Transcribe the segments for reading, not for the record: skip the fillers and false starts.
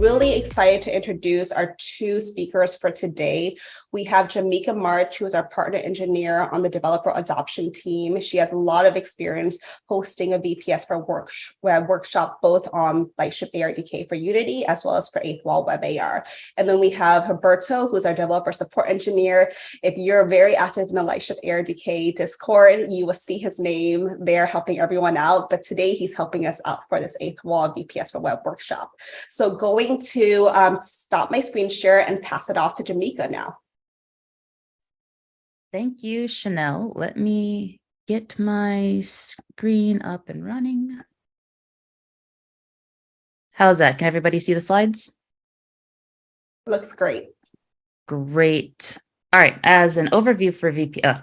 really excited to introduce our two speakers for today. We have Jameka March, who is our partner engineer on the developer adoption team. She has a lot of experience hosting a VPS for Web workshop, both on Lightship ARDK for Unity, as well as for 8th Wall WebAR. And then we have Roberto, who's our developer support engineer. If you're very active in the Lightship ARDK Discord, you will see his name there helping everyone out. But today he's helping us out for this 8th Wall VPS for Web workshop. So going to stop my screen share and pass it off to Jameka now. Thank you, Chanel. Let me get my screen up and running. How's that? Can everybody see the slides? Looks great. Great. All right, as an overview for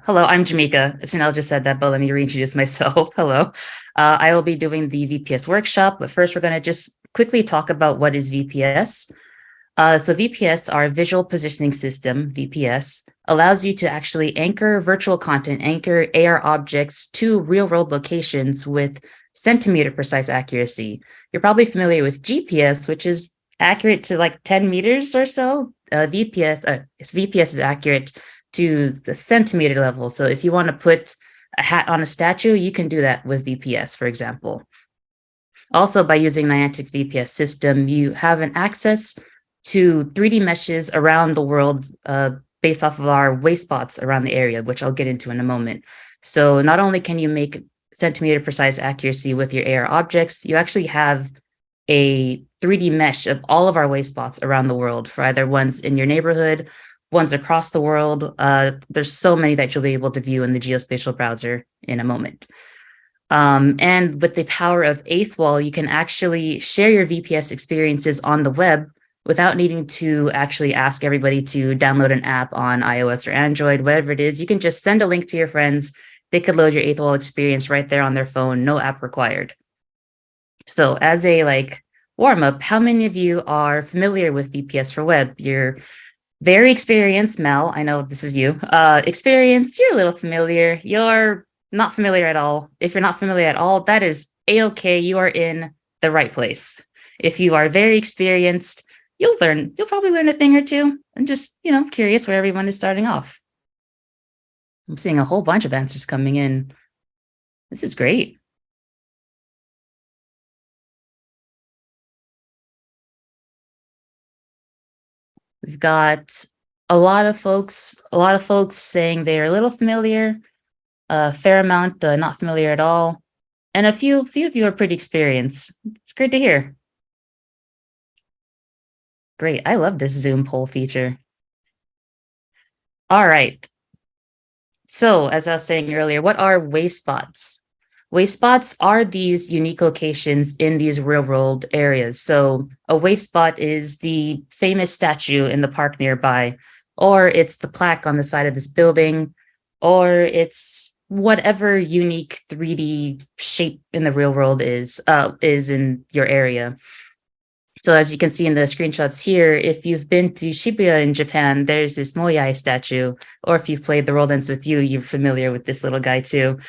hello, I'm Jameka. Chanel just said that, but let me reintroduce myself. Hello. I will be doing the VPS workshop, but first we're going to just quickly talk about what is VPS. So VPS, our visual positioning system, VPS, allows you to actually anchor virtual content, anchor AR objects to real-world locations with centimeter precise accuracy. You're probably familiar with GPS, which is accurate to like 10 meters or so. VPS is accurate to the centimeter level. So if you want to put a hat on a statue, you can do that with VPS, for example. Also, by using Niantic's VPS system, you have an access to 3D meshes around the world based off of our wayspots around the area, which I'll get into in a moment. So not only can you make centimeter precise accuracy with your AR objects, you actually have a 3D mesh of all of our wayspots around the world for either ones in your neighborhood, ones across the world. There's so many that you'll be able to view in the geospatial browser in a moment. And with the power of 8th Wall, you can actually share your VPS experiences on the web without needing to actually ask everybody to download an app on iOS or Android, whatever it is. You can just send a link to your friends. They could load your 8th Wall experience right there on their phone, no app required. So as a warm-up, how many of you are familiar with VPS for Web? You're very experienced, Mel. I know this is you. Experienced, you're a little familiar. You're not familiar at all. If you're not familiar at all, that is A-okay. You are in the right place. If you are very experienced, you'll probably learn a thing or two. I'm just, curious where everyone is starting off. I'm seeing a whole bunch of answers coming in. This is great. We've got a lot of folks saying they're a little familiar, a fair amount not familiar at all, and a few of you are pretty experienced. It's great to hear. Great. I love this Zoom poll feature. All right. So as I was saying earlier, what are wayspots? Wayspots are these unique locations in these real-world areas. So a wayspot is the famous statue in the park nearby, or it's the plaque on the side of this building, or it's whatever unique 3D shape in the real world is in your area. So as you can see in the screenshots here, if you've been to Shibuya in Japan, there's this Moyai statue, or if you've played The World Ends With You, you're familiar with this little guy too.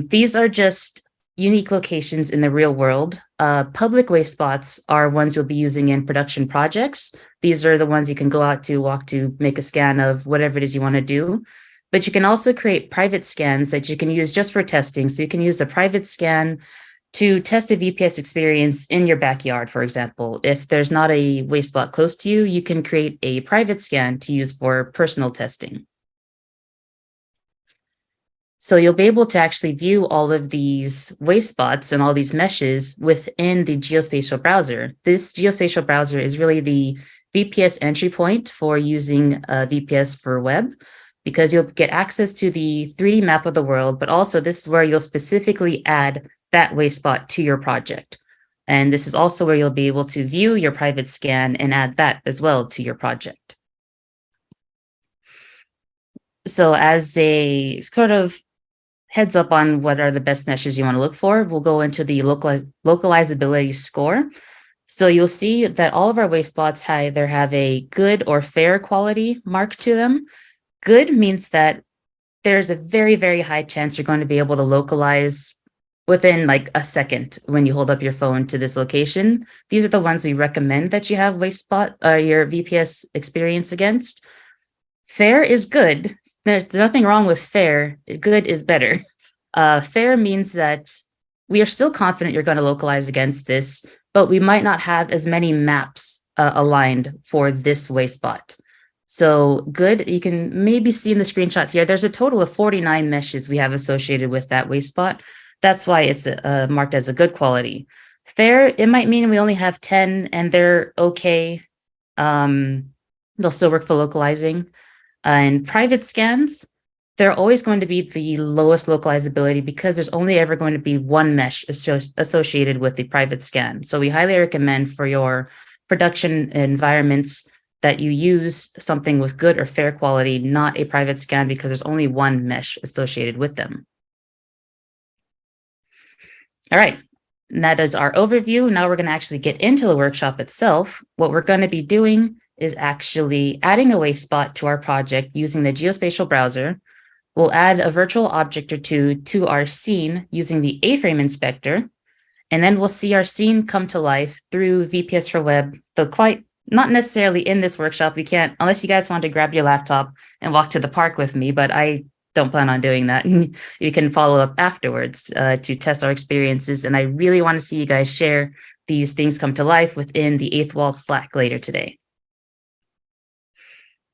These are just unique locations in the real world. Public wayspots are ones you'll be using in production projects. These are the ones you can go out to, walk to, make a scan of, whatever it is you want to do. But you can also create private scans that you can use just for testing. So you can use a private scan to test a VPS experience in your backyard, for example. If there's not a wayspot close to you, you can create a private scan to use for personal testing. So you'll be able to actually view all of these wayspots and all these meshes within the geospatial browser. This geospatial browser is really the VPS entry point for using VPS for Web, because you'll get access to the 3D map of the world, but also this is where you'll specifically add that wayspot to your project. And this is also where you'll be able to view your private scan and add that as well to your project. So as a sort of heads up on what are the best meshes you want to look for, we'll go into the localizability score. So you'll see that all of our wayspots either have a good or fair quality mark to them. Good means that there's a very, very high chance you're going to be able to localize within like a second when you hold up your phone to this location. These are the ones we recommend that you have WasteSpot or your VPS experience against. Fair is good. There's nothing wrong with fair. Good is better. Fair means that we are still confident you're going to localize against this, but we might not have as many maps aligned for this WasteSpot. So good, you can maybe see in the screenshot here, there's a total of 49 meshes we have associated with that WasteSpot. That's why it's marked as a good quality. Fair, it might mean we only have 10 and they're okay. They'll still work for localizing. And private scans, they're always going to be the lowest localizability because there's only ever going to be one mesh associated with the private scan. So we highly recommend for your production environments that you use something with good or fair quality, not a private scan, because there's only one mesh associated with them. All right, and that is our overview. Now we're going to actually get into the workshop itself. What we're going to be doing is actually adding a WasteSpot to our project using the geospatial browser. We'll add a virtual object or two to our scene using the A-frame inspector, and then we'll see our scene come to life through VPS for Web, though quite not necessarily in this workshop. We can't, unless you guys want to grab your laptop and walk to the park with me, but I don't plan on doing that. You can follow up afterwards to test our experiences, and I really want to see you guys share these things come to life within the 8th Wall Slack later today.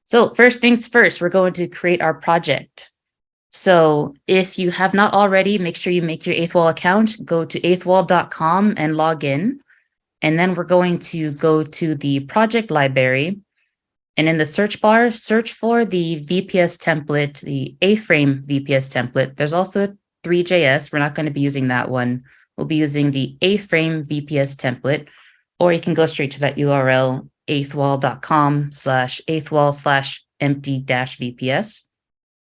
So first things first, we're going to create our project. So if you have not already, make sure you make your 8th Wall account, go to 8thwall.com and log in. And then we're going to go to the project library. And in the search bar, search for the VPS template, the A-frame VPS template. There's also 3JS. We're not going to be using that one. We'll be using the A-frame VPS template, or you can go straight to that URL, 8thwall.com/8thwall/empty-VPS.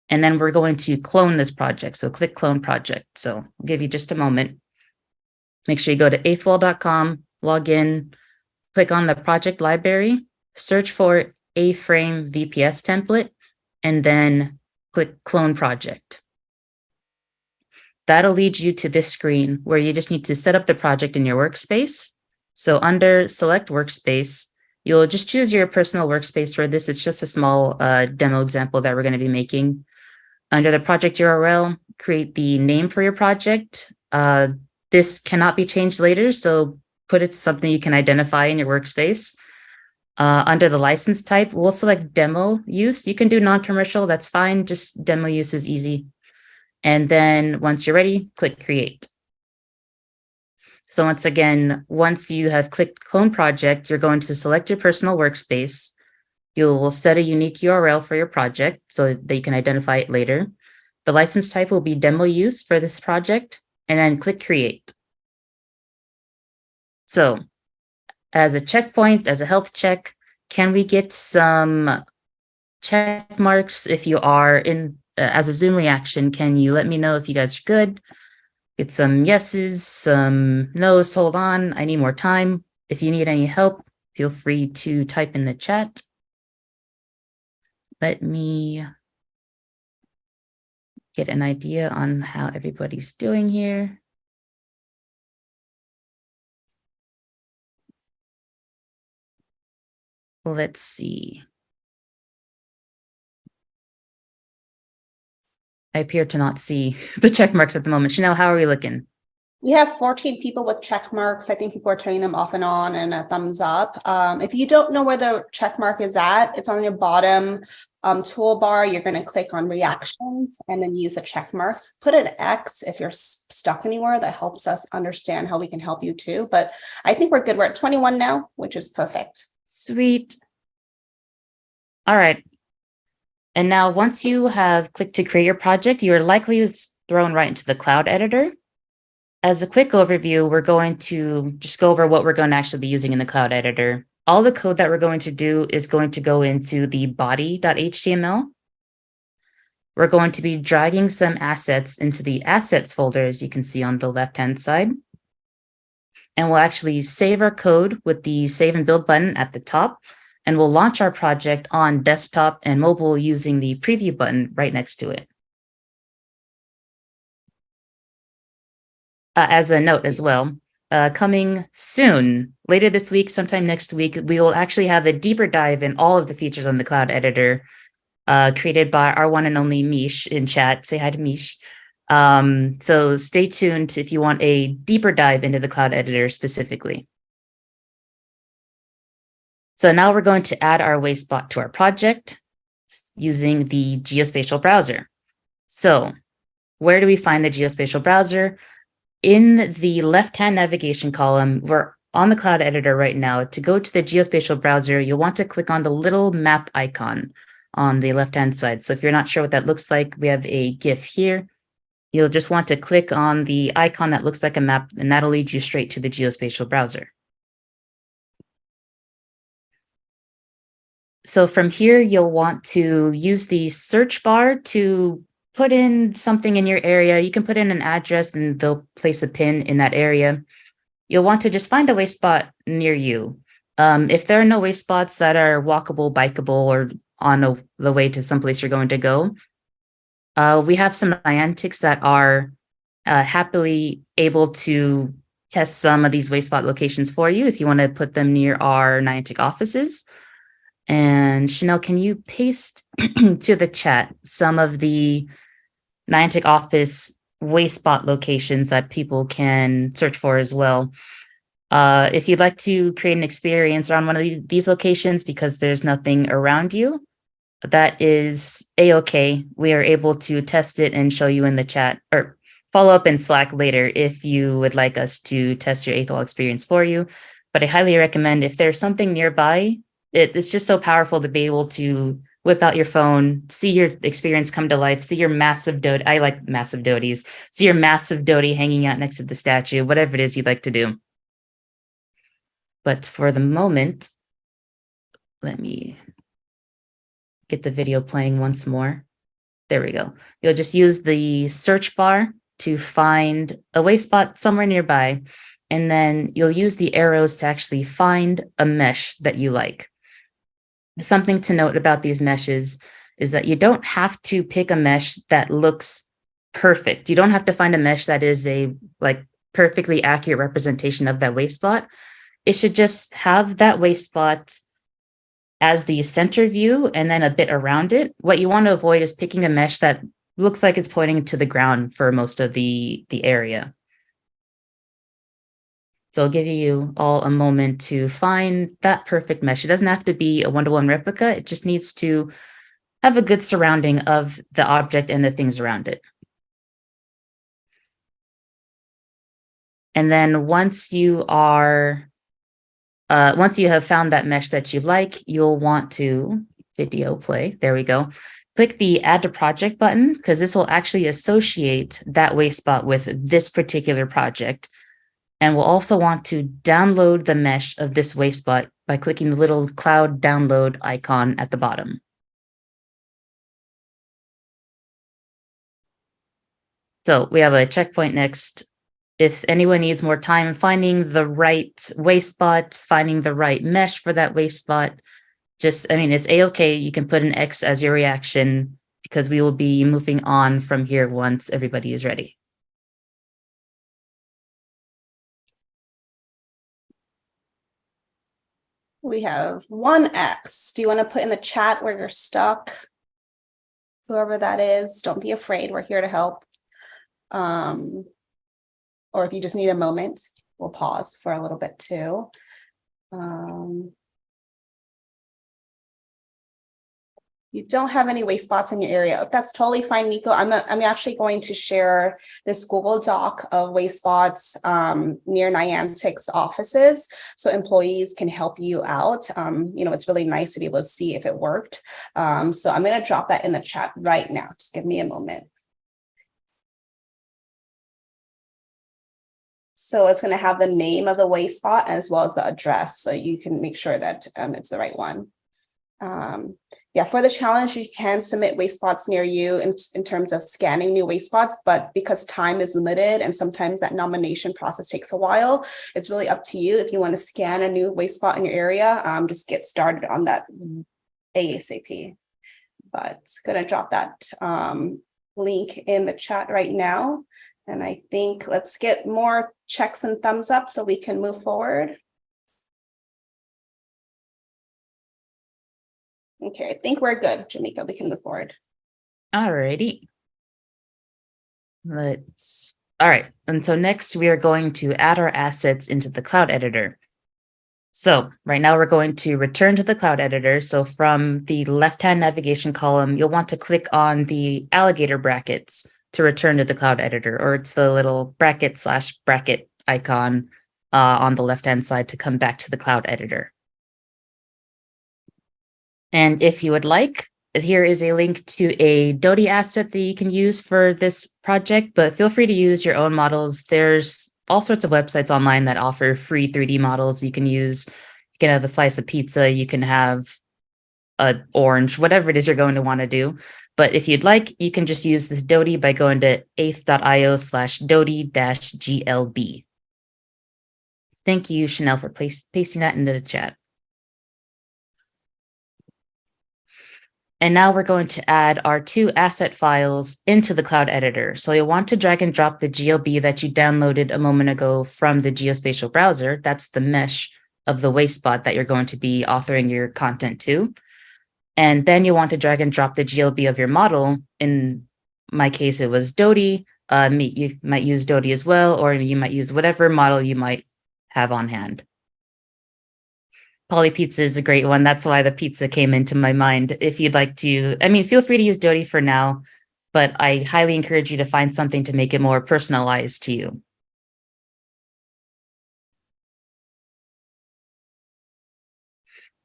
And then we're going to clone this project. So click clone project. So I'll give you just a moment. Make sure you go to 8thwall.com, log in, click on the project library, search for A-frame VPS template, and then click clone project. That'll lead you to this screen where you just need to set up the project in your workspace. So under select workspace, you'll just choose your personal workspace for this. It's just a small demo example that we're going to be making. Under the project URL, create the name for your project. This cannot be changed later, so put it to something you can identify in your workspace. Under the license type, we'll select demo use. You can do non-commercial, that's fine. Just demo use is easy. And then once you're ready, click create. So once again, once you have clicked clone project, you're going to select your personal workspace. You'll set a unique URL for your project so that you can identify it later. The license type will be demo use for this project, and then click create. So as a checkpoint, as a health check, can we get some check marks if you are in, as a Zoom reaction, can you let me know if you guys are good? Get some yeses, some no's, hold on, I need more time. If you need any help, feel free to type in the chat. Let me get an idea on how everybody's doing here. Let's see. I appear to not see the check marks at the moment. Chanel, how are we looking? We have 14 people with check marks. I think people are turning them off and on and a thumbs up. If you don't know where the check mark is at, it's on your bottom toolbar. You're going to click on reactions and then use the check marks. Put an X if you're stuck anywhere. That helps us understand how we can help you too. But I think we're good. We're at 21 now, which is perfect. Sweet. All right. And now once you have clicked to create your project, you are likely thrown right into the cloud editor. As a quick overview, we're going to just go over what we're going to actually be using in the cloud editor. All the code that we're going to do is going to go into the body.html. We're going to be dragging some assets into the assets folder, as you can see on the left-hand side. And we'll actually save our code with the save and build button at the top. And we'll launch our project on desktop and mobile using the preview button right next to it. as a note as well, coming soon, later this week, sometime next week, we will actually have a deeper dive in all of the features on the Cloud Editor, created by our one and only Mish in chat. Say hi to Mish. So stay tuned if you want a deeper dive into the Cloud Editor specifically. So now we're going to add our WaveSpot to our project using the geospatial browser. So where do we find the geospatial browser? In the left-hand navigation column, we're on the Cloud Editor right now. To go to the geospatial browser, you'll want to click on the little map icon on the left-hand side. So if you're not sure what that looks like, we have a GIF here. You'll just want to click on the icon that looks like a map, and that'll lead you straight to the geospatial browser. So from here, you'll want to use the search bar to put in something in your area. You can put in an address and they'll place a pin in that area. You'll want to just find a waste spot near you. If there are no waste spots that are walkable, bikeable, or on the way to someplace you're going to go, we have some Niantics that are happily able to test some of these waste spot locations for you if you want to put them near our Niantic offices. And Chanel, can you paste to the chat some of the Niantic office waste spot locations that people can search for as well? If you'd like to create an experience around one of these locations because there's nothing around you, that is a-okay. We are able to test it and show you in the chat or follow up in Slack later if you would like us to test your 8th wall experience for you. But I highly recommend if there's something nearby, it's just so powerful to be able to whip out your phone, see your experience come to life, see your massive doty. I like massive doties. See your massive doty hanging out next to the statue, whatever it is you'd like to do. But for the moment, let me get the video playing once more. There we go. You'll just use the search bar to find a waste spot somewhere nearby, and then you'll use the arrows to actually find a mesh that you like. Something to note about these meshes is that you don't have to pick a mesh that looks perfect. You don't have to find a mesh that is a perfectly accurate representation of that waste spot. It should just have that waste spot as the center view and then a bit around it. What you want to avoid is picking a mesh that looks like it's pointing to the ground for most of the area. So I'll give you all a moment to find that perfect mesh. It doesn't have to be a one-to-one replica. It just needs to have a good surrounding of the object and the things around it. And then once you have found that mesh that you like, you'll want to video play. There we go. Click the Add to Project button because this will actually associate that waste spot with this particular project. And we'll also want to download the mesh of this waste spot by clicking the little cloud download icon at the bottom. So we have a checkpoint next. If anyone needs more time finding the right waste spot, finding the right mesh for that waste spot, it's a-okay. You can put an X as your reaction because we will be moving on from here once everybody is ready. We have 1X. Do you want to put in the chat where you're stuck? Whoever that is, don't be afraid. We're here to help. Or if you just need a moment, we'll pause for a little bit too. You don't have any waste spots in your area. That's totally fine, Nico. I'm actually going to share this Google Doc of waste spots near Niantic's offices so employees can help you out. It's really nice to be able to see if it worked. So I'm going to drop that in the chat right now. Just give me a moment. So it's going to have the name of the waste spot as well as the address, so you can make sure that it's the right one. Yeah, for the challenge, you can submit waste spots near you in terms of scanning new waste spots, but because time is limited and sometimes that nomination process takes a while, it's really up to you. If you want to scan a new waste spot in your area, just get started on that ASAP. But going to drop that link in the chat right now. And I think let's get more checks and thumbs up so we can move forward. Okay, I think we're good, Jameka. We can move forward. Alrighty. All right. And so next we are going to add our assets into the cloud editor. So right now we're going to return to the cloud editor. So from the left-hand navigation column, you'll want to click on the alligator brackets to return to the cloud editor, or it's the little bracket/bracket icon on the left-hand side to come back to the cloud editor. And if you would like, here is a link to a Dodie asset that you can use for this project, but feel free to use your own models. There's all sorts of websites online that offer free 3D models you can use. You can have a slice of pizza, you can have an orange, whatever it is you're going to want to do. But if you'd like, you can just use this Dodie by going to eighth.io/Dodie-GLB. Thank you, Chanel, for pasting that into the chat. And now we're going to add our two asset files into the cloud editor. So you'll want to drag and drop the GLB that you downloaded a moment ago from the geospatial browser. That's the mesh of the waste spot that you're going to be authoring your content to. And then you want to drag and drop the GLB of your model. In my case, it was Dodie. You might use Dodie as well, or you might use whatever model you might have on hand. Poly Pizza is a great one. That's why the pizza came into my mind. If you'd like to, I mean, feel free to use Dodie for now, but I highly encourage you to find something to make it more personalized to you.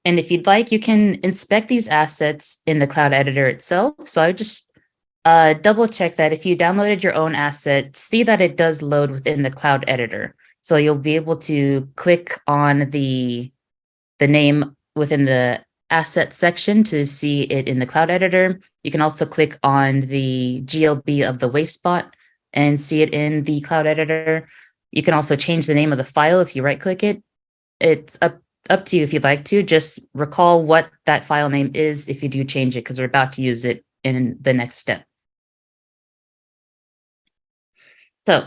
And if you'd like, you can inspect these assets in the cloud editor itself. So I would just double check that if you downloaded your own asset, see that it does load within the cloud editor. So you'll be able to click on the name within the asset section to see it in the cloud editor. You can also click on the GLB of the waste spot and see it in the cloud editor. You can also change the name of the file if you right click it. It's up to you if you'd like to. Just recall what that file name is if you do change it, because we're about to use it in the next step. So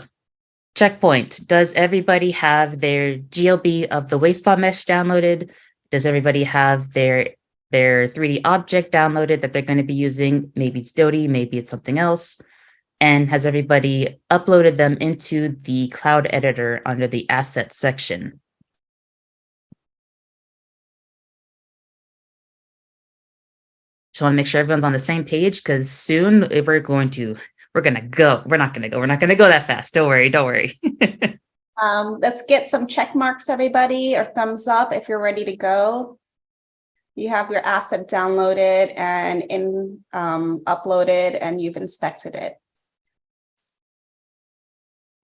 checkpoint. Does everybody have their GLB of the waste spot mesh downloaded? Does everybody have their 3D object downloaded that they're going to be using? Maybe it's Dodie, maybe it's something else. And has everybody uploaded them into the cloud editor under the asset section? Just want to make sure everyone's on the same page, because soon we're not going to go that fast. Don't worry. Let's get some check marks, everybody, or thumbs up if you're ready to go. You have your asset downloaded and uploaded, and you've inspected it.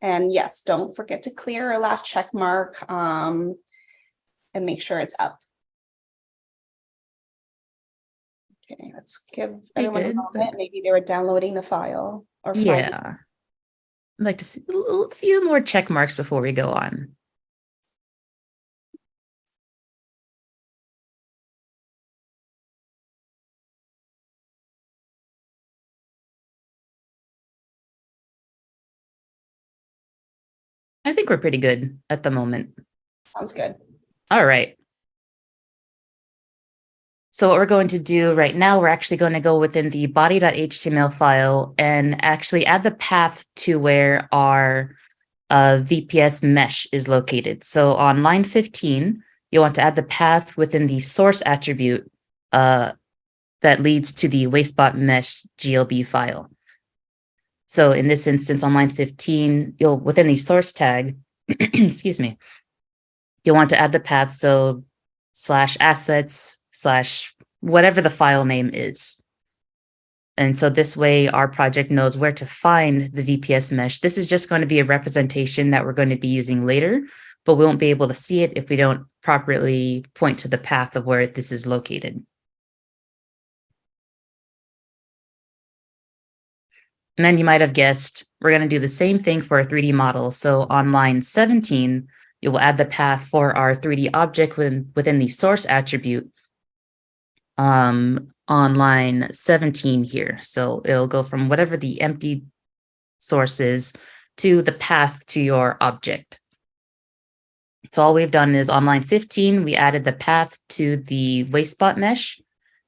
And yes, don't forget to clear your last check mark and make sure it's up. Okay, let's give everyone a moment. Maybe they were downloading the file or yeah. I'd like to see a few more check marks before we go on. I think we're pretty good at the moment. Sounds good. All right. So what we're going to do right now, we're actually going to go within the body.html file and actually add the path to where our VPS mesh is located. So on line 15, you want to add the path within the source attribute that leads to the wastebot mesh GLB file. So in this instance, on line 15, within the source tag, excuse me, you'll want to add the path, so /assets/ whatever the file name is. And so this way our project knows where to find the VPS mesh. This is just going to be a representation that we're going to be using later, but we won't be able to see it if we don't properly point to the path of where this is located. And then you might have guessed, we're going to do the same thing for a 3D model. So on line 17, you will add the path for our 3D object within the source attribute on line 17 here. So it'll go from whatever the empty source is to the path to your object. So all we've done is on line 15, we added the path to the waste spot mesh.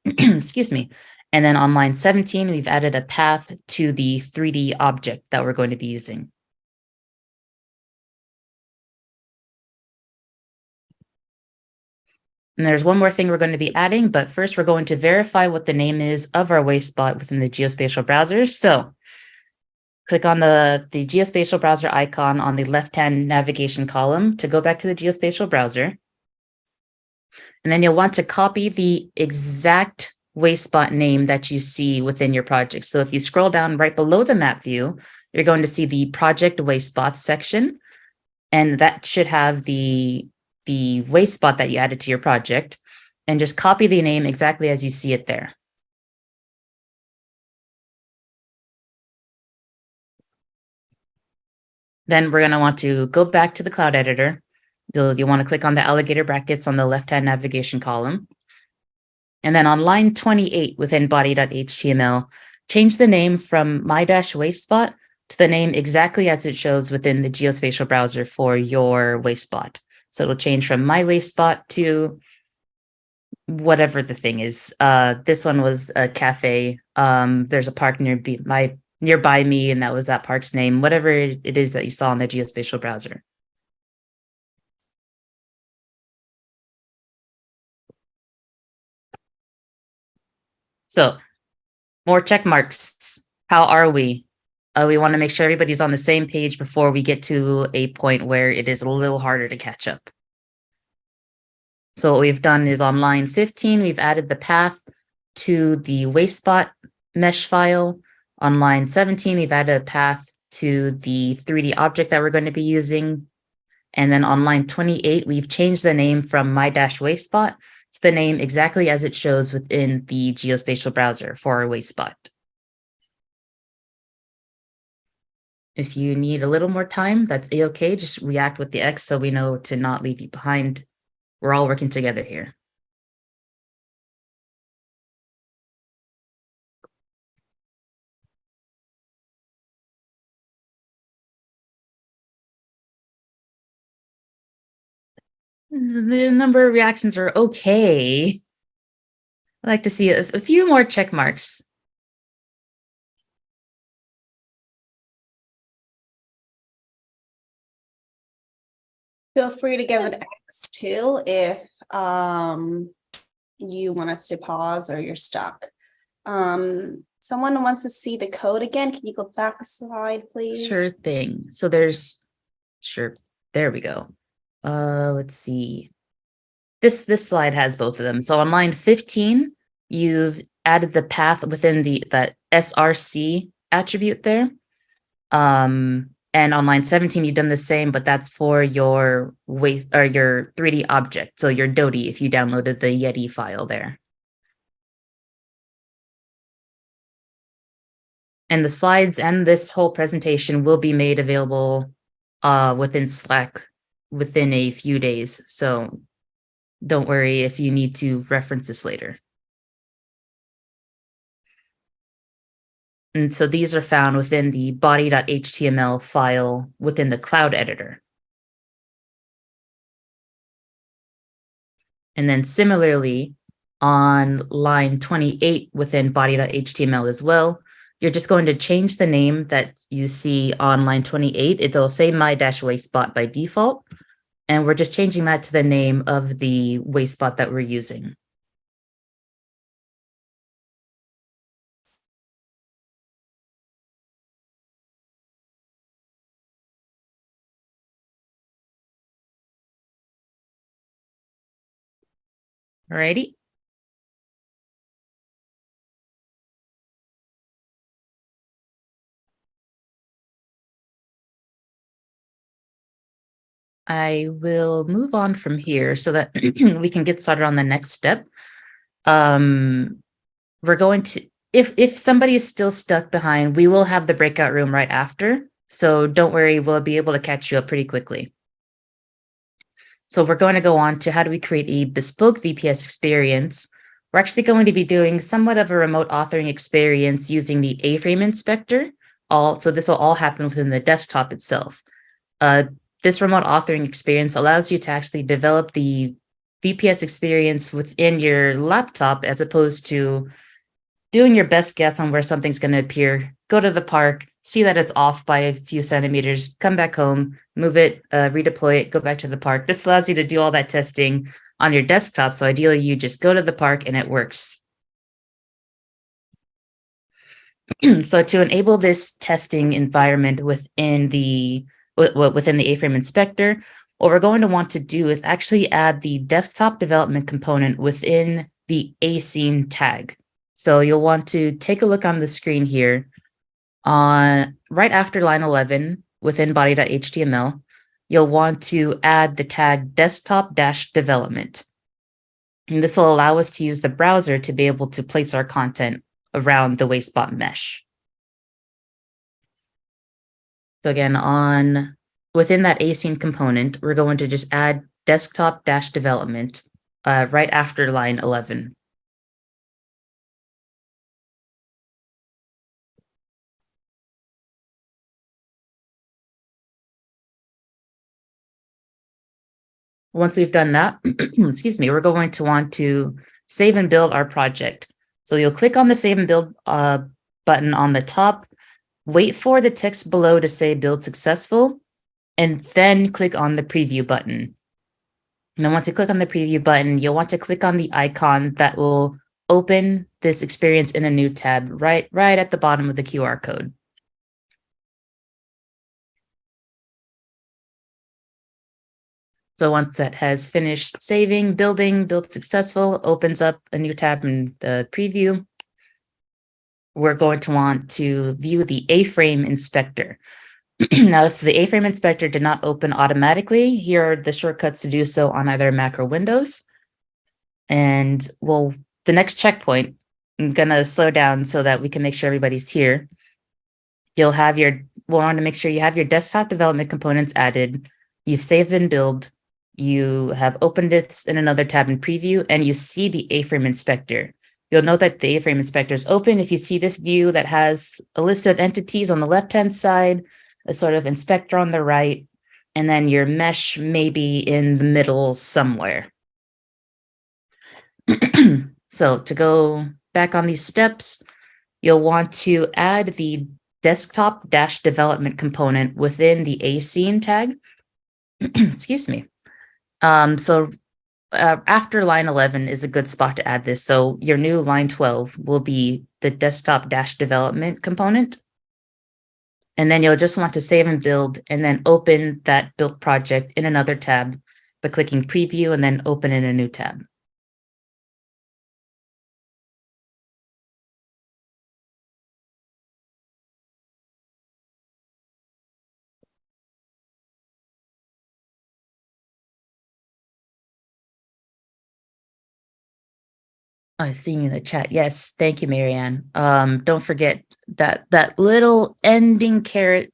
Excuse me. And then on line 17, we've added a path to the 3D object that we're going to be using. And there's one more thing we're going to be adding, but first we're going to verify what the name is of our waste spot within the geospatial browser. So click on the geospatial browser icon on the left-hand navigation column to go back to the geospatial browser. And then you'll want to copy the exact waste spot name that you see within your project. So if you scroll down right below the map view, you're going to see the project waste spots section, and that should have the waste spot that you added to your project, and just copy the name exactly as you see it there. Then we're going to want to go back to the cloud editor. You'll want to click on the alligator brackets on the left-hand navigation column. And then on line 28 within body.html, change the name from my-waste spot to the name exactly as it shows within the geospatial browser for your waste spot. So it'll change from my waste spot to whatever the thing is. This one was a cafe. There's a park nearby me, and that was that park's name, whatever it is that you saw in the geospatial browser. So more check marks. How are we? We want to make sure everybody's on the same page before we get to a point where it is a little harder to catch up. So what we've done is on line 15, we've added the path to the waste spot mesh file. On line 17, we've added a path to the 3D object that we're going to be using. And then on line 28, we've changed the name from my-waste spot to the name exactly as it shows within the geospatial browser for our waste spot. If you need a little more time, that's a-okay. Just react with the X so we know to not leave you behind. We're all working together here. The number of reactions are okay. I'd like to see a few more check marks. Feel free to give an X too if you want us to pause or you're stuck. Someone wants to see the code again. Can you go back a slide, please? Sure thing. So there we go. Let's see. This slide has both of them. So on line 15, you've added the path within that SRC attribute there. And on line 17, you've done the same, but that's for your your 3D object. So your Dodi, if you downloaded the Yeti file there. And the slides and this whole presentation will be made available within Slack within a few days. So don't worry if you need to reference this later. And so these are found within the body.html file within the cloud editor. And then similarly, on line 28 within body.html as well, you're just going to change the name that you see on line 28. It'll say my-waste spot by default. And we're just changing that to the name of the waste spot that we're using. Alrighty. I will move on from here so that we can get started on the next step. We're going to, if somebody is still stuck behind, we will have the breakout room right after. So don't worry, we'll be able to catch you up pretty quickly. So we're going to go on to how do we create a bespoke VPS experience. We're actually going to be doing somewhat of a remote authoring experience using the A-frame inspector, this will all happen within the desktop itself. This remote authoring experience allows you to actually develop the VPS experience within your laptop as opposed to doing your best guess on where something's going to appear, go to the park, see that it's off by a few centimeters, come back home, move it, redeploy it, go back to the park. This allows you to do all that testing on your desktop. So ideally, you just go to the park and it works. So to enable this testing environment within the A-frame inspector, what we're going to want to do is actually add the desktop development component within the ascene tag. So you'll want to take a look on the screen here. On right after line 11 within body.html, you'll want to add the tag desktop-development. And this will allow us to use the browser to be able to place our content around the wastebot mesh. So again, within that ascene component, we're going to just add desktop-development right after line 11. Once we've done that, excuse me, we're going to want to save and build our project. So you'll click on the save and build button on the top, wait for the text below to say build successful, and then click on the preview button. And then once you click on the preview button, you'll want to click on the icon that will open this experience in a new tab right at the bottom of the QR code. So once that has finished saving, build successful, opens up a new tab in the preview, we're going to want to view the A-frame inspector. Now, if the A-frame inspector did not open automatically, here are the shortcuts to do so on either Mac or Windows. And the next checkpoint, I'm gonna slow down so that we can make sure everybody's here. We'll want to make sure you have your desktop development components added, you've saved and build, you have opened it in another tab in preview, and you see the A-frame inspector. You'll note that the A-frame inspector is open if you see this view that has a list of entities on the left-hand side, a sort of inspector on the right, and then your mesh maybe in the middle somewhere. So to go back on these steps, you'll want to add the desktop-development component within the ascene tag. Excuse me. After line 11 is a good spot to add this. So your new line 12 will be the desktop-development component. And then you'll just want to save and build and then open that built project in another tab by clicking preview and then open in a new tab. I see you in the chat. Yes, thank you, Marianne. Don't forget that little ending caret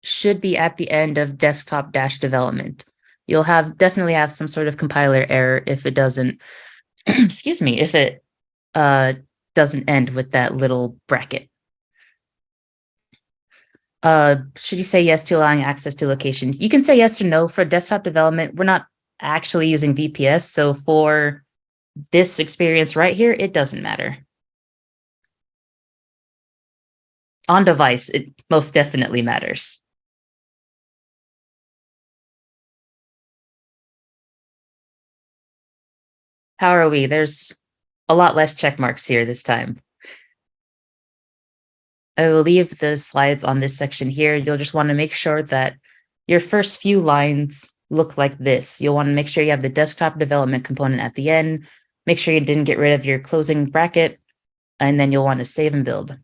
should be at the end of desktop-development. You'll definitely have some sort of compiler error if it doesn't, excuse me, if it doesn't end with that little bracket. Should you say yes to allowing access to locations? You can say yes or no. For desktop development, we're not actually using VPS, so for this experience right here, it doesn't matter. On device, it most definitely matters. How are we? There's a lot less check marks here this time. I will leave the slides on this section here. You'll just want to make sure that your first few lines look like this. You'll want to make sure you have the desktop development component at the end. Make sure you didn't get rid of your closing bracket, and then you'll want to save and build.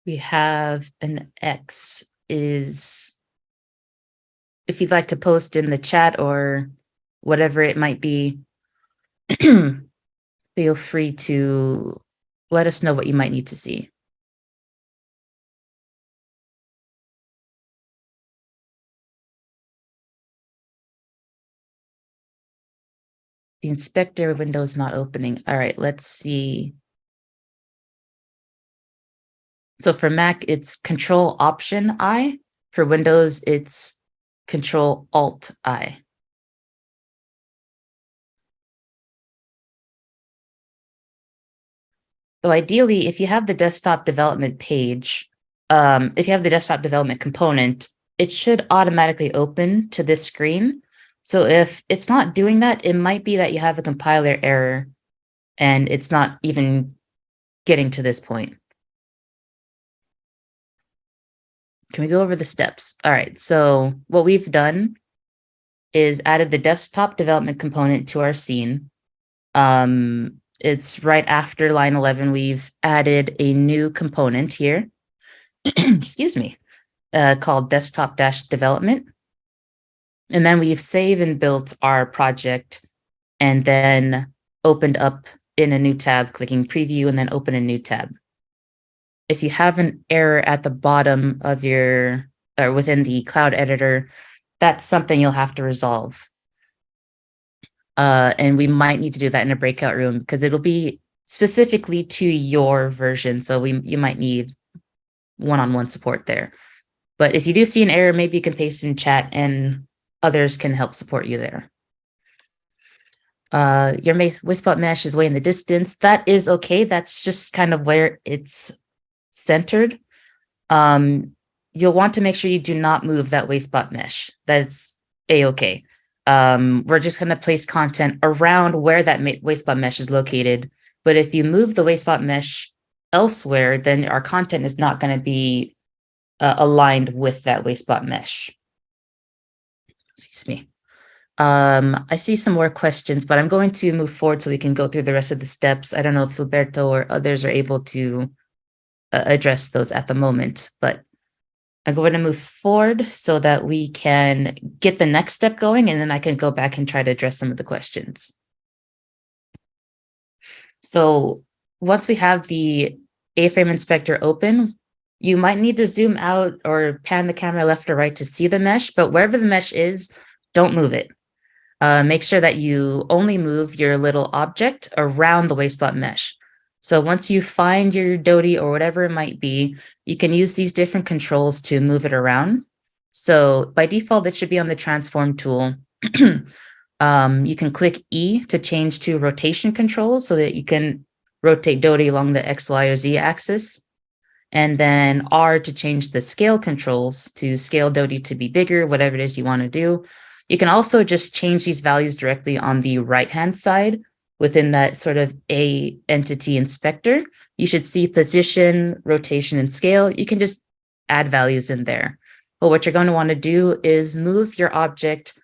We have an X. If you'd like to post in the chat or whatever it might be, feel free to let us know what you might need to see. The inspector window is not opening. All right, let's see. So for Mac, it's Control Option I. For Windows, it's Control Alt I. So ideally, if you have the desktop development page, if you have the desktop development component, it should automatically open to this screen. So if it's not doing that, it might be that you have a compiler error and it's not even getting to this point. Can we go over the steps? All right, so what we've done is added the desktop development component to our scene. It's right after line 11, we've added a new component here, excuse me, called desktop-development. And then we've saved and built our project and then opened up in a new tab, clicking preview and then open a new tab. If you have an error at the bottom of your, or within the cloud editor, that's something you'll have to resolve. And we might need to do that in a breakout room because it'll be specifically to your version. So you might need one-on-one support there. But if you do see an error, maybe you can paste in chat and others can help support you there. Your white mesh is way in the distance. That is okay. That's just kind of where it's centered. You'll want to make sure you do not move that white spot mesh. That's a-okay. We're just going to place content around where that white spot mesh is located. But if you move the white spot mesh elsewhere, then our content is not going to be aligned with that white spot mesh. Excuse me. I see some more questions, but I'm going to move forward so we can go through the rest of the steps. I don't know if Gilberto or others are able to address those at the moment, but I'm going to move forward so that we can get the next step going, and then I can go back and try to address some of the questions. So once we have the A-frame inspector open, you might need to zoom out or pan the camera left or right to see the mesh, but wherever the mesh is, don't move it. Make sure that you only move your little object around the white spot mesh. So once you find your DOTI or whatever it might be, you can use these different controls to move it around. So by default, it should be on the transform tool. You can click E to change to rotation controls so that you can rotate DOTI along the X, Y, or Z axis. And then R to change the scale controls to scale DOTI to be bigger, whatever it is you want to do. You can also just change these values directly on the right-hand side within that sort of A entity inspector. You should see position, rotation, and scale. You can just add values in there. But what you're going to want to do is move your object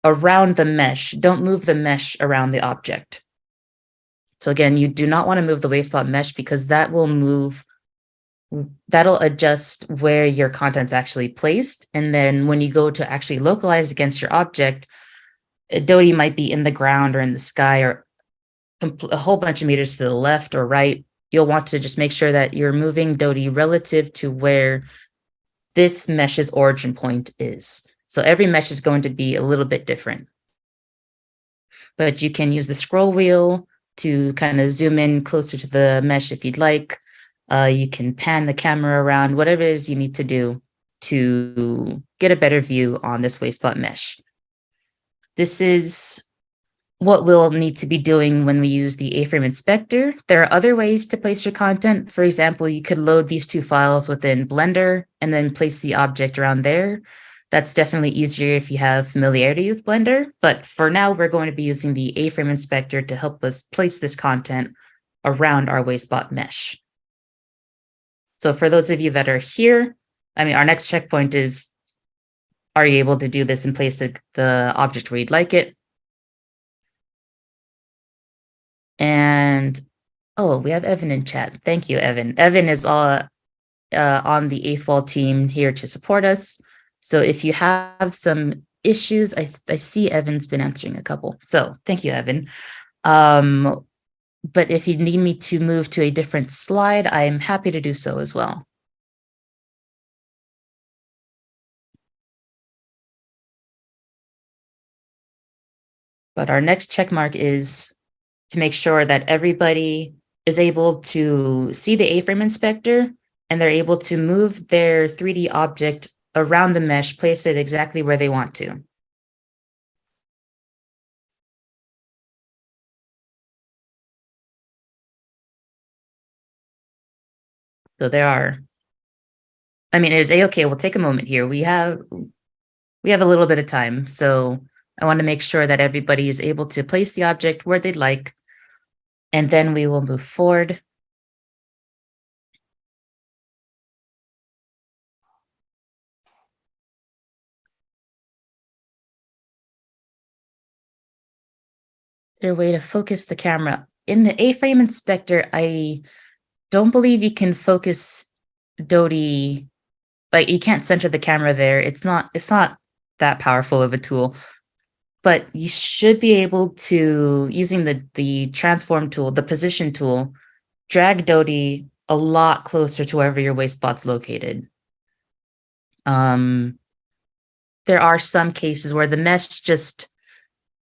around the mesh. Don't move the mesh around the object. So again, you do not want to move the white spot mesh because that'll adjust where your content's actually placed. And then when you go to actually localize against your object, DOTI might be in the ground or in the sky or a whole bunch of meters to the left or right. You'll want to just make sure that you're moving DOTI relative to where this mesh's origin point is. So every mesh is going to be a little bit different. But you can use the scroll wheel to kind of zoom in closer to the mesh if you'd like. You can pan the camera around, whatever it is you need to do to get a better view on this white spot mesh. This is what we'll need to be doing when we use the A-frame inspector. There are other ways to place your content. For example, you could load these two files within Blender and then place the object around there. That's definitely easier if you have familiarity with Blender. But for now, we're going to be using the A-frame inspector to help us place this content around our white spot mesh. So for those of you that are here, our next checkpoint is, are you able to do this and place the object where you'd like it? And, oh, we have Evan in chat. Thank you, Evan. Evan is on the AFOL team here to support us. So if you have some issues, I see Evan's been answering a couple. So thank you, Evan. But if you need me to move to a different slide, I'm happy to do so as well. But our next check mark is to make sure that everybody is able to see the A-frame inspector and they're able to move their 3D object around the mesh, place it exactly where they want to. So there are, I mean, it is a-okay. We'll take a moment here. We have a little bit of time. So I want to make sure that everybody is able to place the object where they'd like, and then we will move forward. Is there a way to focus the camera? In the A-frame inspector, I don't believe you can focus Dodie, like you can't center the camera there. It's not that powerful of a tool. But you should be able to, using the transform tool, the position tool, drag Dodie a lot closer to wherever your waste spot's located. There are some cases where the mesh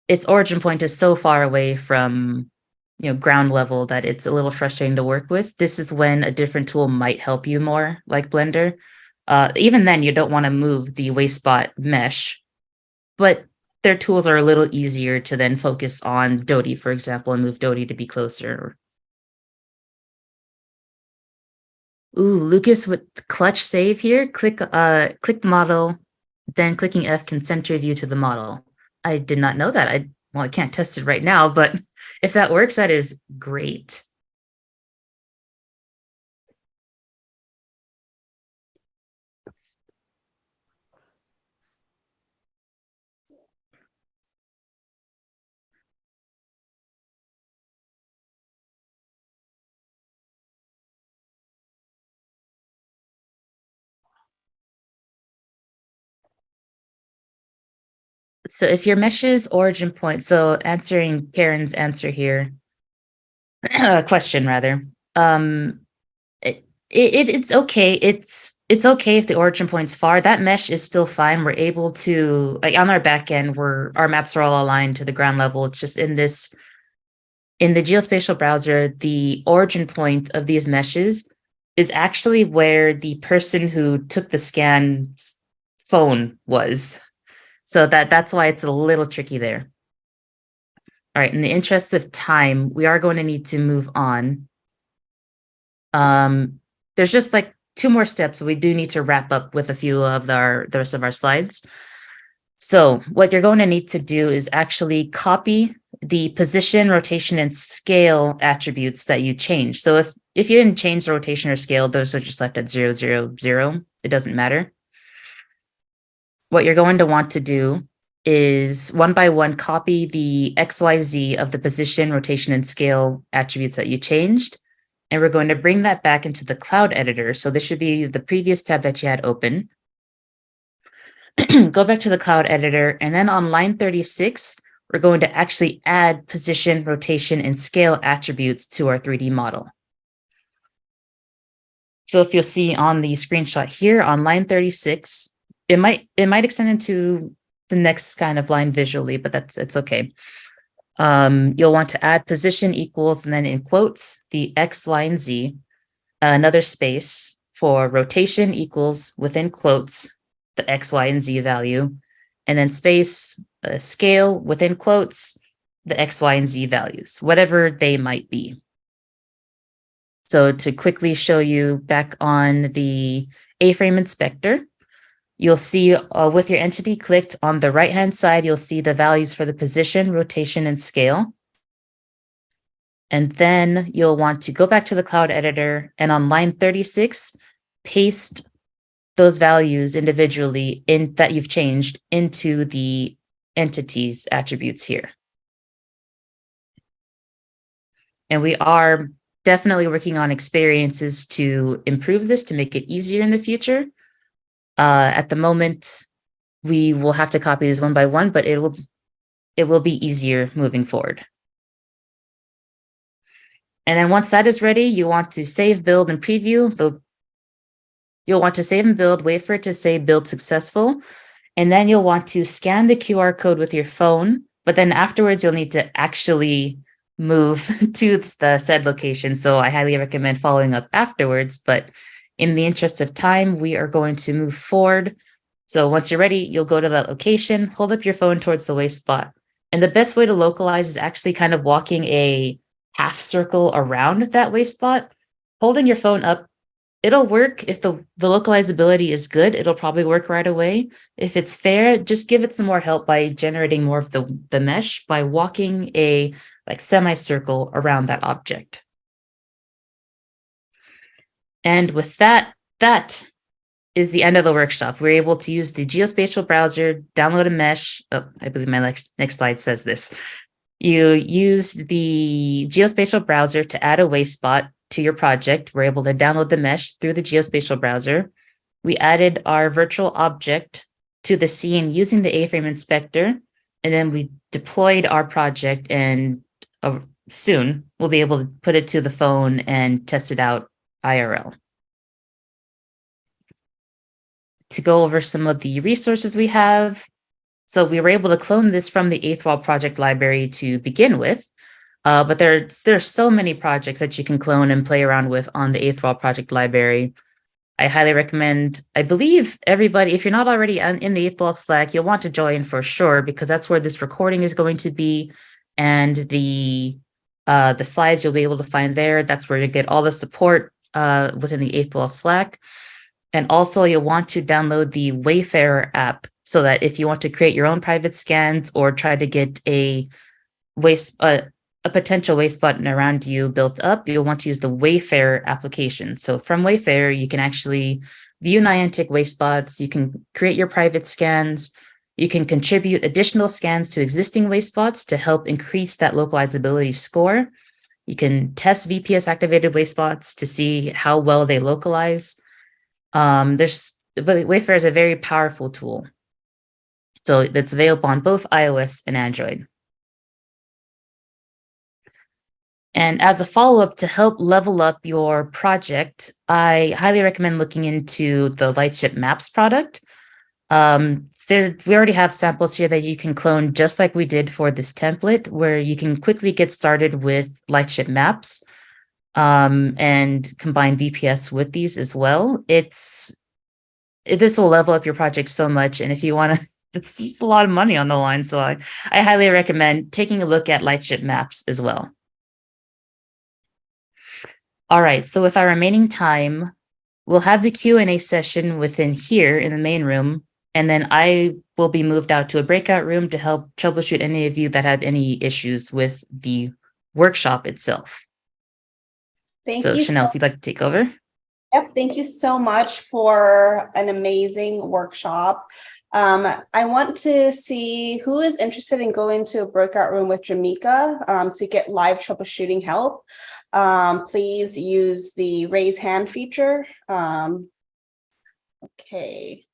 its origin point is so far away from ground level that it's a little frustrating to work with. This is when a different tool might help you more, like Blender. Even then, you don't want to move the waste spot mesh, but their tools are a little easier to then focus on Dodie, for example, and move Dodie to be closer. Ooh, Lucas with clutch save here. Click the model, then clicking F can center view to the model. I did not know that. I can't test it right now, but if that works, that is great. So if your mesh's origin point, so answering Karen's answer here, question rather, it's okay. It's okay if the origin point's far. That mesh is still fine. We're able to, like on our back end, our maps are all aligned to the ground level. It's just in the geospatial browser, the origin point of these meshes is actually where the person who took the scan's phone was. So that's why it's a little tricky there. All right, in the interest of time, we are going to need to move on. There's just like 2 more steps. So we do need to wrap up with a few of the rest of our slides. So what you're going to need to do is actually copy the position, rotation, and scale attributes that you change. So if you didn't change the rotation or scale, those are just left at 0, 0, 0. It doesn't matter. What you're going to want to do is one by one copy the XYZ of the position, rotation, and scale attributes that you changed. And we're going to bring that back into the cloud editor. So this should be the previous tab that you had open. Go back to the cloud editor. And then on line 36, we're going to actually add position, rotation, and scale attributes to our 3D model. So if you'll see on the screenshot here on line 36, it might extend into the next kind of line visually, but it's okay. You'll want to add position equals, and then in quotes, the X, Y, and Z, another space for rotation equals within quotes, the X, Y, and Z value, and then space scale within quotes, the X, Y, and Z values, whatever they might be. So to quickly show you back on the A-frame inspector, you'll see with your entity clicked on the right-hand side, you'll see the values for the position, rotation, and scale. And then you'll want to go back to the cloud editor and on line 36, paste those values individually that you've changed into the entities attributes here. And we are definitely working on experiences to improve this, to make it easier in the future. At the moment, we will have to copy this one by one, but it will be easier moving forward. And then once that is ready, you want to save, build, and preview. You'll want to save and build, wait for it to say build successful. And then you'll want to scan the QR code with your phone but then afterwards you'll need to actually move to the said location. So I highly recommend following up afterwards, but in the interest of time, we are going to move forward. So once you're ready, you'll go to that location, hold up your phone towards the waste spot. And the best way to localize is actually kind of walking a half circle around that waste spot, holding your phone up. It'll work if the localizability is good, it'll probably work right away. If it's fair, just give it some more help by generating more of the mesh by walking a like semicircle around that object. And with that, that is the end of the workshop. We're able to use the geospatial browser, download a mesh. Oh, I believe my next slide says this. You use the geospatial browser to add a waste spot to your project. We're able to download the mesh through the geospatial browser. We added our virtual object to the scene using the A-frame inspector, and then we deployed our project, and soon we'll be able to put it to the phone and test it out IRL. To go over some of the resources we have. So we were able to clone this from the 8th Wall project library to begin with, but there are so many projects that you can clone and play around with on the 8th Wall project library. I highly recommend, I believe everybody, if you're not already in the 8th Wall Slack, you'll want to join for sure, because that's where this recording is going to be, and the slides you'll be able to find there. That's where you get all the support within the 8th Wall Slack. And also you'll want to download the Wayfarer app so that if you want to create your own private scans or try to get a potential waste button around you built up, you'll want to use the Wayfarer application. So from Wayfarer, you can actually view Niantic waste spots, you can create your private scans, you can contribute additional scans to existing waste spots to help increase that localizability score. You can test VPS-activated waste spots to see how well they localize. But Wayfarer is a very powerful tool. So it's available on both iOS and Android. And as a follow-up to help level up your project, I highly recommend looking into the Lightship Maps product. We already have samples here that you can clone just like we did for this template, where you can quickly get started with Lightship Maps and combine VPS with these as well. This will level up your project so much. And if you want to, it's just a lot of money on the line. So I highly recommend taking a look at Lightship Maps as well. All right, so with our remaining time, we'll have the Q&A session within here in the main room, and then I will be moved out to a breakout room to help troubleshoot any of you that have any issues with the workshop itself. Thank so you. Chanel, if you'd like to take over. Yep, thank you so much for an amazing workshop. I want to see who is interested in going to a breakout room with Jameka to get live troubleshooting help. Please use the raise hand feature. Okay.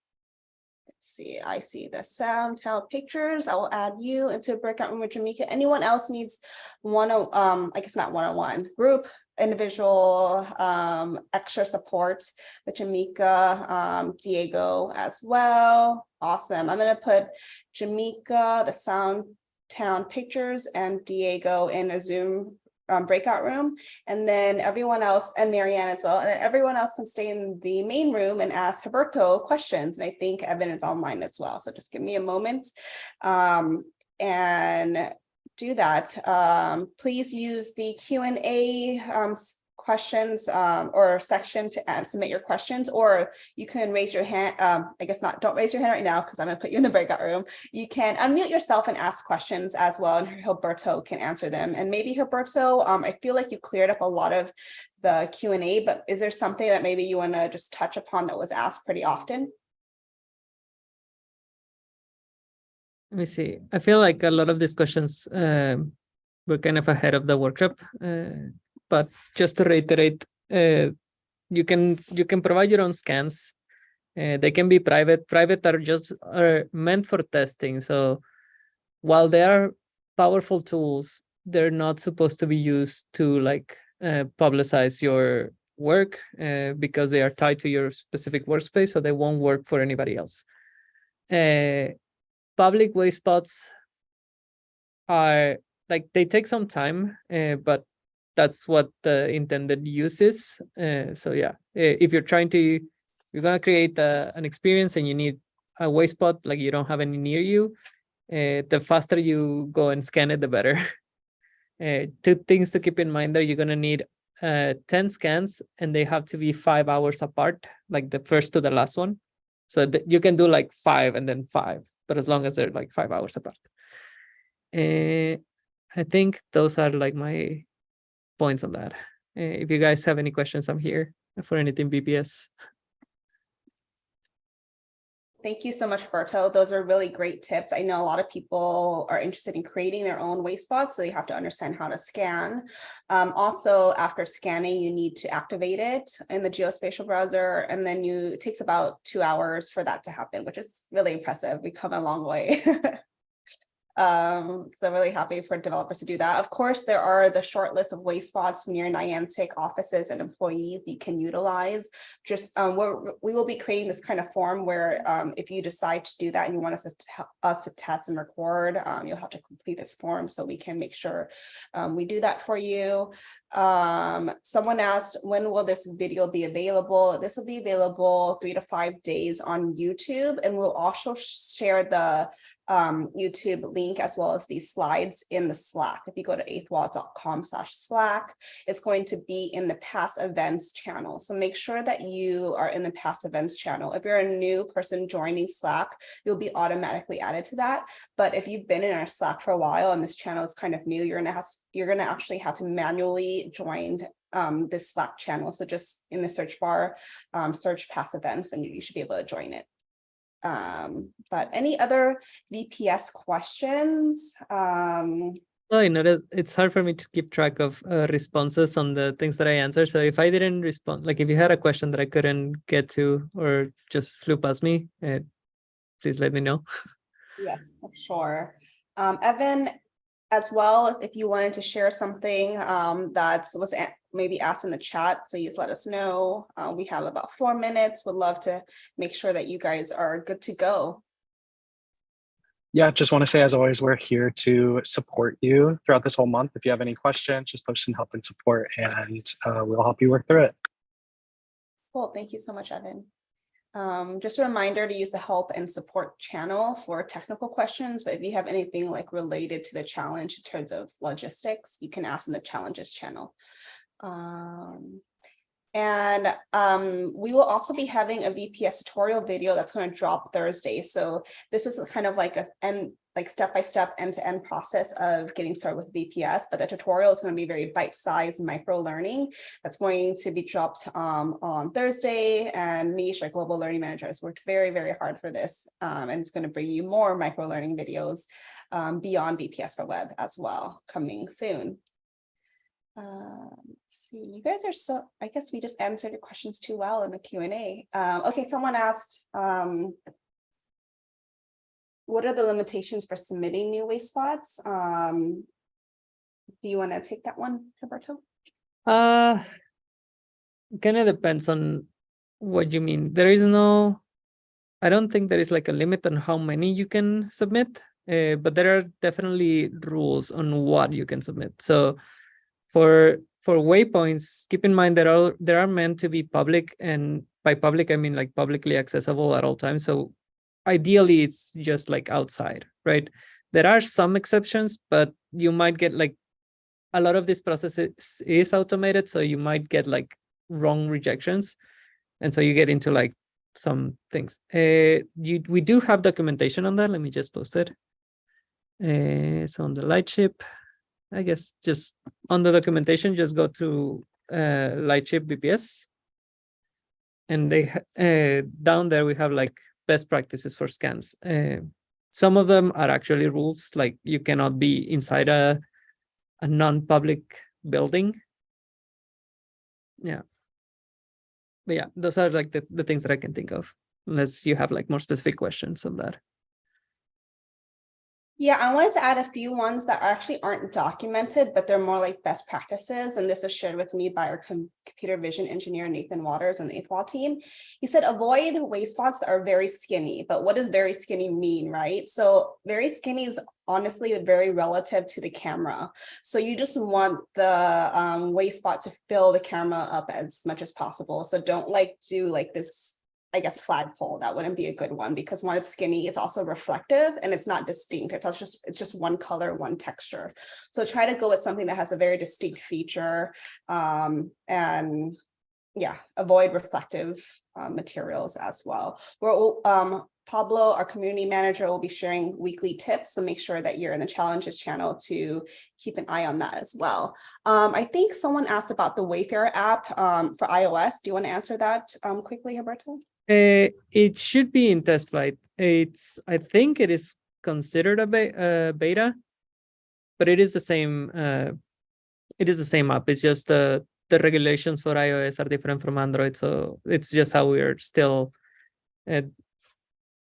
Let's see, I see the sound, tell pictures. I will add you into a breakout room with Jameka. Anyone else needs I guess not one-on-one, group, individual, extra support with Jameka, Diego as well. Awesome. I'm going to put Jameka, the Sound Town pictures, and Diego in a Zoom breakout room, and then everyone else, and Marianne as well, and then everyone else can stay in the main room and ask Roberto questions. And I think Evan is online as well, so just give me a moment and do that. Please use the Q&A questions or section to submit your questions, or you can raise your hand. I guess not, don't raise your hand right now because I'm going to put you in the breakout room. You can unmute yourself and ask questions as well, and Roberto can answer them. And maybe Roberto, I feel like you cleared up a lot of the Q&A, but is there something that maybe you want to just touch upon that was asked pretty often? Let me see. I feel like a lot of these questions were kind of ahead of the workshop. But just to reiterate, you can provide your own scans. They can be private. Private are meant for testing. So while they are powerful tools, they're not supposed to be used to like publicize your work because they are tied to your specific workspace, so they won't work for anybody else. Public waste spots are like they take some time, but that's what the intended use is. So yeah, if you're gonna create an experience and you need a way spot, like you don't have any near you, the faster you go and scan it, the better. Two things to keep in mind there: you're gonna need 10 scans, and they have to be 5 hours apart, like the first to the last one. So you can do like 5 and then 5, but as long as they're like 5 hours apart. I think those are like my points on that. If you guys have any questions, I'm here for anything VPS. Thank you so much, Berto. Those are really great tips. I know a lot of people are interested in creating their own way spots, so you have to understand how to scan. Also, after scanning, you need to activate it in the geospatial browser, and then it takes about 2 hours for that to happen, which is really impressive. We've come a long way. So really happy for developers to do that. Of course, there are the short list of way spots near Niantic offices and employees you can utilize. Just we will be creating this kind of form where if you decide to do that and you want us to test and record, you'll have to complete this form so we can make sure we do that for you. Someone asked, when will this video be available? This will be available 3 to 5 days on YouTube, and we'll also share the YouTube link as well as these slides in the Slack. If you go to eighthwall.com/Slack, it's going to be in the past events channel. So make sure that you are in the past events channel. If you're a new person joining Slack, you'll be automatically added to that. But if you've been in our Slack for a while and this channel is kind of new, you're gonna actually have to manually join this Slack channel. So just in the search bar, search past events, and you should be able to join it. But any other VPS questions? I noticed it's hard for me to keep track of responses on the things that I answer. So if I didn't respond, like if you had a question that I couldn't get to or just flew past me, please let me know. Yes, for sure. Evan, as well, if you wanted to share something that was maybe asked in the chat, please let us know. We have about 4 minutes. Would love to make sure that you guys are good to go. Yeah, just want to say, as always, we're here to support you throughout this whole month. If you have any questions, just post in help and support, and we'll help you work through it. Cool. Thank you so much, Evan. Just a reminder to use the help and support channel for technical questions, but if you have anything like related to the challenge in terms of logistics, you can ask in the challenges channel. We will also be having a VPS tutorial video that's going to drop Thursday. So this is kind of like step-by-step end-to-end process of getting started with VPS, but the tutorial is going to be very bite-sized micro learning that's going to be dropped on Thursday. And Mish, our global learning manager, has worked very, very hard for this, and it's going to bring you more micro learning videos beyond VPS for Web as well, coming soon. Let's see, you guys are so, I guess we just answered your questions too well in the Q&A. Okay, someone asked, what are the limitations for submitting new way spots? Do you want to take that one, Roberto? Kind of depends on what you mean. I don't think there is like a limit on how many you can submit, but there are definitely rules on what you can submit. So for waypoints, keep in mind that they are meant to be public, and by public I mean like publicly accessible at all times. So ideally it's just like outside, right? There are some exceptions, but you might get like a lot of this process is automated, so you might get like wrong rejections, and so you get into like some things. We do have documentation on that. Let me just post it. So on the Lightship, I guess just on the documentation, just go to Lightship VPS, and they down there we have like best practices for scans. Some of them are actually rules, like you cannot be inside a non-public building. Yeah, but yeah, those are like the things that I can think of, unless you have like more specific questions on that. Yeah, I wanted to add a few ones that actually aren't documented, but they're more like best practices. And this was shared with me by our computer vision engineer, Nathan Waters, and the 8th Wall team. He said, avoid waist spots that are very skinny. But what does very skinny mean, right? So very skinny is honestly very relative to the camera. So you just want the waist spot to fill the camera up as much as possible. So don't like do like this, I guess, flagpole. That wouldn't be a good one, because when it's skinny, it's also reflective and it's not distinct. It's just one color, one texture. So try to go with something that has a very distinct feature, and yeah, avoid reflective materials as well. Pablo, our community manager, will be sharing weekly tips, so make sure that you're in the challenges channel to keep an eye on that as well. I think someone asked about the Wayfair app for iOS. Do you want to answer that quickly, Roberto? It should be in test flight. I think it is considered a beta, but it is the same. It is the same app. It's just the regulations for iOS are different from Android, so it's just how we are still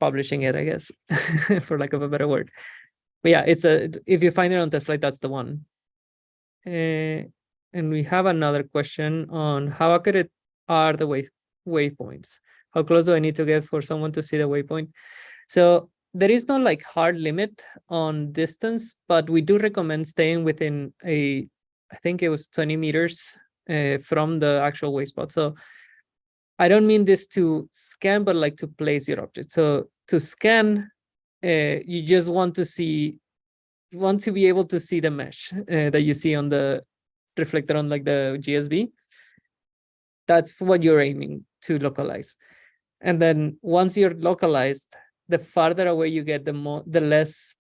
publishing it, I guess, for lack of a better word. But yeah, if you find it on test flight, that's the one. And we have another question on how accurate are the waypoints. How close do I need to get for someone to see the waypoint? So there is no like hard limit on distance, but we do recommend staying within I think it was 20 meters from the actual wayspot. So I don't mean this to scan, but like to place your object. So to scan, you just want to be able to see the mesh that you see on the reflector on like the GSV. That's what you're aiming to localize. And then once you're localized, the farther away you get, the less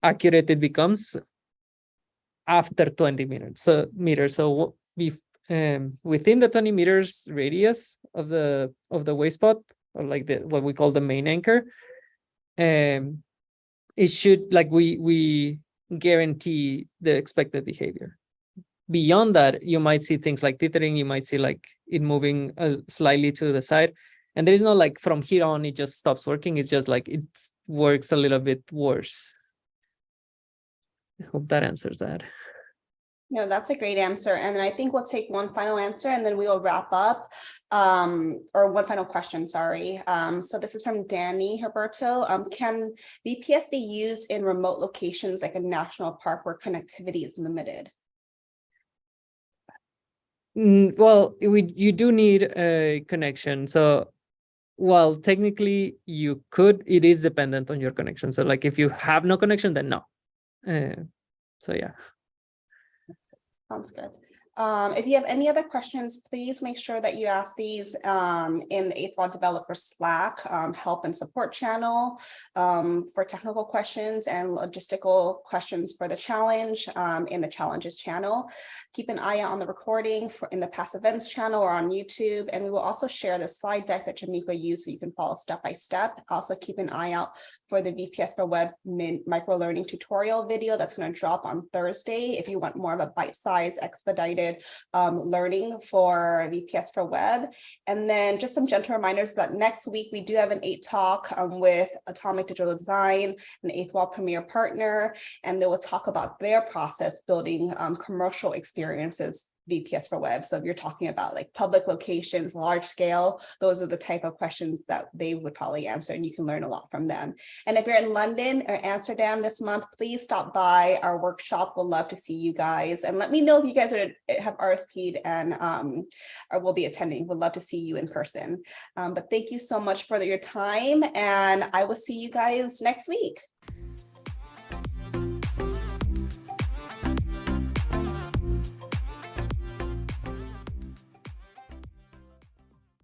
accurate it becomes after 20 meters. So within the 20 meters radius of the wayspot, or like what we call the main anchor, it should, like, we guarantee the expected behavior. Beyond that, you might see things like tethering, you might see like it moving slightly to the side. And there is no like from here on, it just stops working. It's just like it works a little bit worse. I hope that answers that. No, that's a great answer. And then I think we'll take one final answer and then we will wrap up, or one final question, sorry. So this is from Danny Herberto. Can VPS be used in remote locations like a national park where connectivity is limited? Well, you do need a connection. So while technically you could, it is dependent on your connection. So like if you have no connection, then no. So yeah. Sounds good. If you have any other questions, please make sure that you ask these in the 8th Wall Developer Slack help and support channel for technical questions and logistical questions for the challenge in the challenges channel. Keep an eye out on the recording in the past events channel or on YouTube, and we will also share the slide deck that Jameka used so you can follow step by step. Also keep an eye out for the VPS for Web micro learning tutorial video that's going to drop on Thursday if you want more of a bite-sized expedited learning for VPS for Web. And then just some gentle reminders that next week we do have an 8 talk with Atomic Digital Design, an 8th Wall Premier partner, and they will talk about their process building commercial experiences VPS for Web. So if you're talking about like public locations, large scale, those are the type of questions that they would probably answer, and you can learn a lot from them. And if you're in London or Amsterdam this month, please stop by our workshop. We'll love to see you guys, and let me know if you guys have RSVP'd and or will be attending. We'd love to see you in person. But thank you so much for your time, and I will see you guys next week.